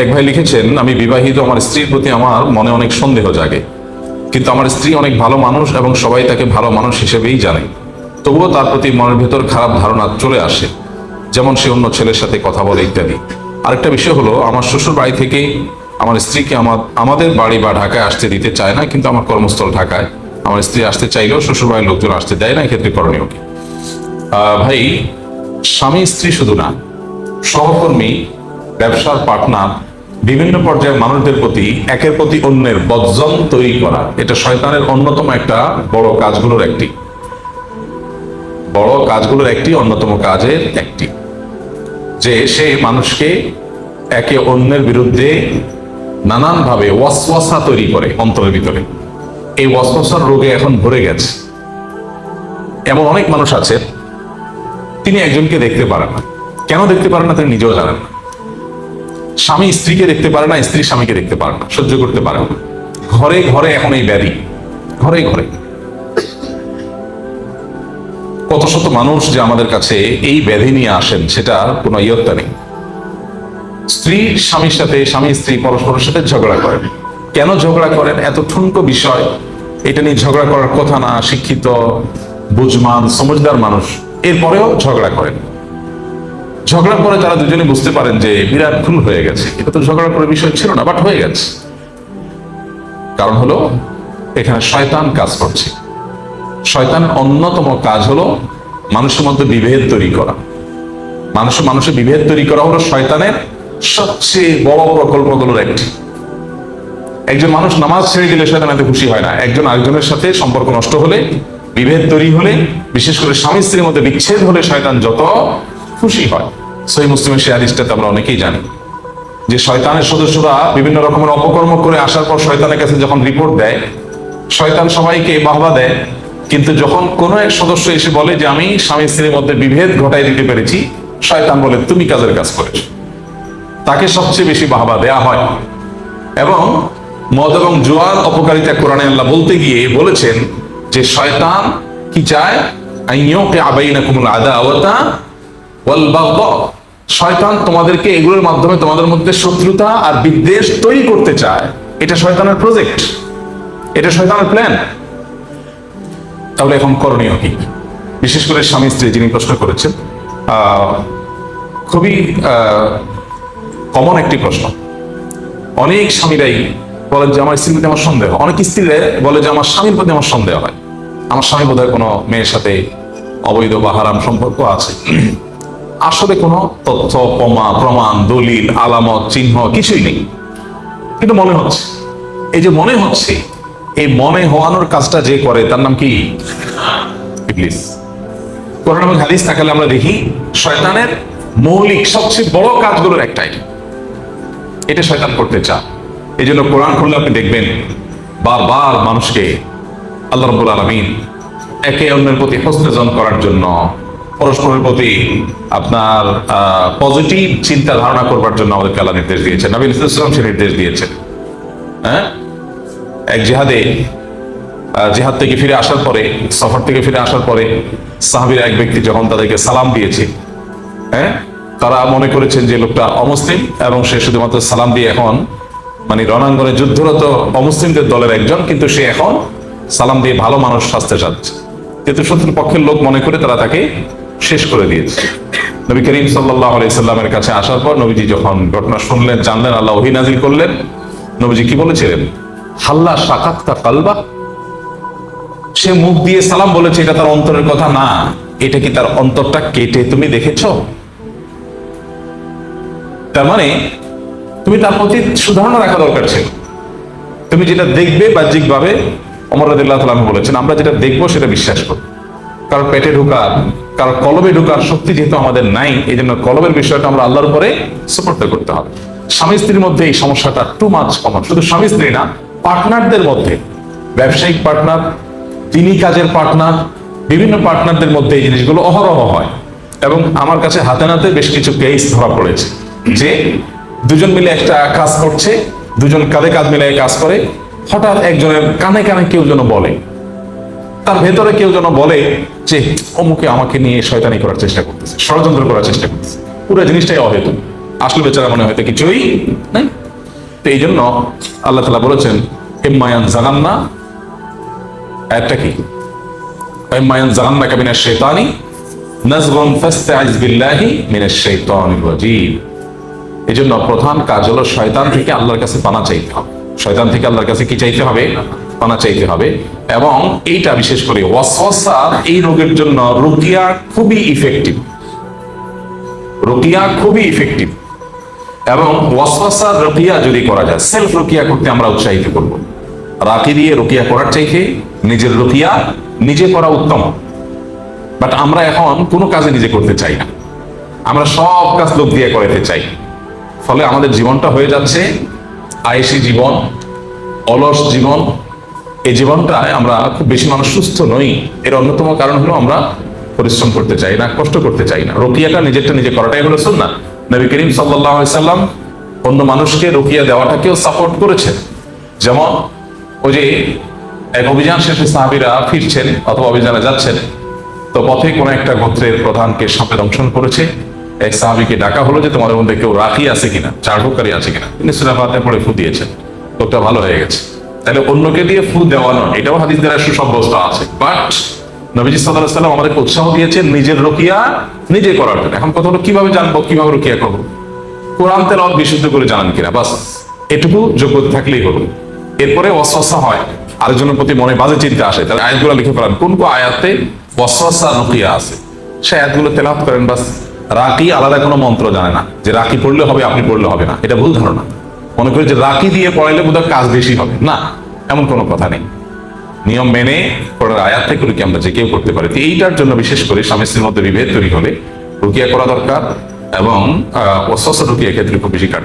এক ভাই লিখেছেন, আমি বিবাহিত, আমার স্ত্রীর প্রতি আমার মনে অনেক সন্দেহ জাগে, কিন্তু আমার স্ত্রী অনেক ভালো মানুষ এবং সবাই তাকে ভালো মানুষ হিসেবেই জানে। তবুও তার প্রতি মনের ভেতর খারাপ ধারণা চলে আসে, যেমন সে অন্য ছেলের সাথে কথা বলে ইত্যাদি। আরেকটা বিষয় হলো, আমার শ্বশুর বাড়ি থেকে আমার স্ত্রীকে আমাদের বাড়ি বা ঢাকায় আসতে দিতে চায় না, কিন্তু আমার কর্মস্থল ঢাকায়। আমার স্ত্রী আসতে চাইলেও শ্বশুর বাড়ির লোকজন আসতে দেয় না। এক্ষেত্রে করণীয় কি? ভাই, স্বামী স্ত্রী শুধু না, সহকর্মী, ব্যবসার পার্টনার, বিভিন্ন পর্যায়ের মানুষদের প্রতি একের প্রতি অন্যের বদজন তৈরি করা, এটা শয়তানের অন্যতম একটা বড় কাজগুলোর অন্যতম কাজের একটি, যে সে মানুষকে একে অন্যের বিরুদ্ধে নানানভাবে ওয়াসওয়াসা তৈরি করে অন্তরের ভিতরে। এই ওয়াসওয়াসার রোগে এখন ভরে গেছে। এমন অনেক মানুষ আছে, তিনি একজনকে দেখতে পারেন না। কেন দেখতে পারেন না তিনি নিজেও জানেন না। স্বামী স্ত্রীকে দেখতে পারে না, স্ত্রী স্বামীকে দেখতে পারে না, সহ্য করতে পারে না। ঘরে ঘরে এখন এই ব্যাধি, ঘরে ঘরে কত শত মানুষ যে আমাদের কাছে এই ব্যাধি নিয়ে আসেন, সেটা কোনো ইয়ত্তা নেই। স্ত্রী স্বামীর সাথে, স্বামী স্ত্রী পরস্পরের সাথে ঝগড়া করেন। কেন ঝগড়া করেন? এত ঠুনকো বিষয়, এটা নিয়ে ঝগড়া করার কথা না। শিক্ষিত, বুঝমান, সমঝদার মানুষ এরপরেও ঝগড়া করেন। ঝগড়ার পরে তারা দুজনে বুঝতে পারেন যে বিরাট ভুল হয়ে গেছে, এটা তো ঝগড়া করার বিষয় ছিল না, বাট হয়ে গেছে। কারণ হলো এখানে শয়তান কাজ করছে। শয়তানের অন্যতম কাজ হলো মানুষের মধ্যে বিভেদ তৈরি করা। মানুষের বিভেদ তৈরি করা হলো শয়তানের সবচেয়ে বড় প্রকল্পগুলোর একটি। একজন মানুষ নামাজ ছেড়ে দিলে শয়তান এত খুশি হয় না। একজন আরেকজনের সাথে সম্পর্ক নষ্ট হলে, বিভেদ তৈরি হলে, বিশেষ করে স্বামী স্ত্রীর মধ্যে বিচ্ছেদ হলে শয়তান যত খুশি হয়। সহিহ মুসলিমের সেই হাদিসটাতে আমরা অনেকেই জানি যে শয়তানের সদস্যরা বিভিন্ন রকমের অপকর্ম করে আসার পর শয়তানের কাছে যখন রিপোর্ট দেয়, শয়তান সবাইকে বাহবা দেয়, কিন্তু যখন কোনো এক সদস্য এসে বলে যে আমি স্বামী স্ত্রীর মধ্যে বিভেদ ঘটাই দিতে পেরেছি, শয়তান বলে তুমি কাজের কাজ করেছো। তাকে সবচেয়ে বেশি বাহবা দেয়া হয়। এবং মদ এবং জুয়ার অপকারিতা কোরআনে আল্লাহ বলতে গিয়ে বলেছেন যে শয়তান কি চায়? শয়তান তোমাদেরকে এগুলোর মাধ্যমে তোমাদের মধ্যে শত্রুতা আর বিদ্বেষ তৈরি করতে চায়। এটা শয়তানের প্রজেক্ট, এটা শয়তানের প্ল্যান। তাহলে এখন করণীয় কি? বিশেষ করে স্বামী স্ত্রী যিনি প্রশ্ন করেছেন, খুবই কমন একটি প্রশ্ন। অনেক স্বামীরাই বলেন যে আমার স্ত্রীর প্রতি আমার সন্দেহ, অনেক স্ত্রীরা বলে যে আমার স্বামীর প্রতি আমার সন্দেহ হয়, আমার স্বামী বোধহয় কোনো মেয়ের সাথে অবৈধ বা হারাম সম্পর্ক আছে। আসলে কোনো তথ্য, প্রমাণ, দলিল, আলামত, চিহ্ন কিছুই নেই, কিন্তু মনে হচ্ছে। এই যে মনে হচ্ছে, এই মনে হওয়ানোর কাজটা যে করে তার নাম কি? ইবলিস। কোরআন এবং হাদিস তাকালে আমরা দেখি শয়তানের মৌলিক সবচেয়ে বড় কাজগুলোর একটাই, এটা শয়তান করতে চায়। এই জন্য কোরআন খুললে আপনি দেখবেন বারবার মানুষকে আল্লাহ রাব্বুল আলামিন একে অন্যের প্রতি হস্তজন করার জন্য, পরস্পরের প্রতি আপনার পজিটিভ চিন্তা ধারণা করবার জন্য আমাদেরকে আল্লাহ নির্দেশ দিয়েছেন, নবী সাল্লাল্লাহু আলাইহি ওয়াসাল্লাম সে নির্দেশ দিয়েছেন। এক জিহাদ থেকে ফিরে আসার পরে, সফর থেকে ফিরে আসার পরে সাহাবীরা এক ব্যক্তি যখন তাদেরকে সালাম দিয়েছে, তারা মনে করেছেন যে লোকটা অমুসলিম এবং সে শুধুমাত্র সালাম দিয়ে এখন মানে রণাঙ্গনে যুদ্ধরত অমুসলিমদের দলের একজন, কিন্তু সে এখন সালাম দিয়ে ভালো মানুষ সাজতে চাচ্ছে। কিন্তু শত্রু পক্ষের লোক মনে করে তারা তাকে শেষ করে দিয়েছে। নবী করিম সাল্লাল্লাহু আলাইহি সাল্লামের কাছে আসার পর নবীজি যখন ঘটনা শুনলেন, জানলেন, আল্লাহ ওহী নাযিল করলেন, নবীজি কি বলেছিলেন? হাল্লা শাকাক্তা কালবা, সে মুখ দিয়ে সালাম বলেছে, এটা তার অন্তরের কথা না, এটা কি তার অন্তরটা কেটে তুমি দেখেছো? তার মানে তুমি তার প্রতি সুধারণা রাখা দরকার ছিল। তুমি যেটা দেখবে বাহ্যিকভাবে, ওমর রাদিয়াল্লাহু তাআলা বলেছেন, আমরা যেটা দেখবো সেটা বিশ্বাস করব। কারণ পেটে ঢোকার, কারো কলবে ঢোকার শক্তি যেহেতু আমাদের নাই, এই জন্য কলবের বিষয়টা আমরা আল্লাহর উপরে সুপর্দ করতে হবে। স্বামী স্ত্রীর মধ্যে এই সমস্যাটা টু মাচ কমন। শুধু স্বামী স্ত্রী না, পার্টনারদের মধ্যে, ব্যবসায়িক পার্টনার, দিনী কাজের পার্টনার, বিভিন্ন পার্টনারদের মধ্যে এই জিনিসগুলো অহরহ হয়। এবং আমার কাছে হাতে নাতে বেশ কিছু কেস ধরা পড়েছে যে দুজন মিলে একটা কাজ করছে, দুজন কাঁধে কাঁধ মিলে কাজ করে, হঠাৎ একজনের কানে কানে কেউ যেন বলে, তার ভেতরে কেউ যেন বলে যে অমুকে আমাকে নিয়ে শয়তানি করার চেষ্টা করতেছে, ষড়যন্ত্র করার চেষ্টা করতেছে। পুরো জিনিসটাই অহেতুক। আসলে বেচারা মনে হয়তো কিছুই নাই। তো এই জন্য আল্লাহ তাআলা বলেছেন ইম্মায়ান জাগান্না, আয়াতটা কি, ইম্মায়ান জাগান্না কামিনাশ শাইতানি নাজগুন ফাস্তাইজ বিল্লাহি মিনাশ শাইতানির রাজিম। এই জন্য প্রধান কাজ হলো শয়তান থেকে আল্লাহর কাছে পানা চাইতে হবে। শয়তান থেকে আল্লাহর কাছে কি চাইতে হবে? পানা চাইতে হবে। এবং এইটা বিশেষ করে ওয়াসওয়াসা, এই রোগের জন্য রুকিয়া খুবই ইফেক্টিভ। রুকিয়া খুবই ইফেক্টিভ। এবং ওয়াসওয়াসা রুকিয়া যদি করা যায়, সেলফ রুকিয়া করতে আমরা উৎসাহিত করব। রাকি দিয়ে রুকিয়া করার চাইতে নিজের রুকিয়া নিজে করা উত্তম। বাট আমরা এখন কোনো কাজে নিজে করতে চাই না, আমরা সব কাজ লোক দিয়ে করাতে চাই। ফলে আমাদের জীবনটা হয়ে যাচ্ছে আয়েশি জীবন, অলস জীবন। এই জীবনটায় আমরা খুব বেশি মানুষ সুস্থ নই। এর অন্যতম কারণ হলো আমরা পরিশ্রম করতে চাই না, কষ্ট করতে চাই না। রুকিয়াটা নিজেরটা নিজে করাটাই হলো সুন্নাহ। নবী করিম সাল্লাল্লাহু আলাইহি সাল্লাম অন্য মানুষকে রুকিয়া দেওয়াটাকেও সাপোর্ট করেছেন। যেমন ওই যে এক অভিযান শেষে সাহাবীরা ফিরছেন অথবা অভিযানে যাচ্ছেন, তো পথে কোনো একটা গোত্রের প্রধানকে সাপে দংশন করেছে। এক সাহাবীকে ডাকা হলো যে তোমাদের মধ্যে কেউ রাখি আছে কিনা, চাড়ুকারী আছে কিনা। তিনি সূরা ফাতিহা পড়ে ফু দিয়েছেন, লোকটা ভালো হয়ে গেছে। তাহলে অন্যকে দিয়ে ফু দেওয়ানো, এটাও হাদিস দ্বারা সুসাব্যস্ত আছে। বাট নবীজি সাল্লাল্লাহু আলাইহি ওয়াসাল্লাম আমাদেরকে উৎসাহ দিয়েছেন নিজের রুকিয়া নিজে করার জন্য। এখন কথা হলো কিভাবে জানবো, কিভাবে রুকিয়া করবো? কোরআন তেলাওয়াত বিশুদ্ধ করে জানান কিনা, বাস এটুকু যোগ্যতা থাকলেই হলো। এরপরে ওয়াসওয়াসা হয়, আরেকজনের প্রতি মনে বাজে চিন্তা আসে, তাহলে আয়াতগুলো লিখে ফেলান কোন কোন আয়াতে ওয়াসওয়াসা রুকিয়া আছে, সে আয়াতগুলো তেলাওয়াত করেন। বাস রাকি আলাদা কোনো মন্ত্র জানে না যে রাকি পড়লে হবে আপনি পড়লে হবে না, এটা ভুল ধারণা। মনে করি যে রাকি দিয়ে পড়াইলে বোধহয় কাজ বেশি হবে, না, এমন কোনো কথা নেই। নিয়ম মেনে পড়ার আয়াত থেকে রুকিয়া আমরা যে কেউ করতে পারি। তো এইটার জন্য বিশেষ করে স্বামী স্ত্রীর মধ্যে বিভেদ তৈরি হলে রুকিয়া করা দরকার। এবং ওয়াসওয়াসা রুকিয়া ক্ষেত্রে খুব বেশি কার্য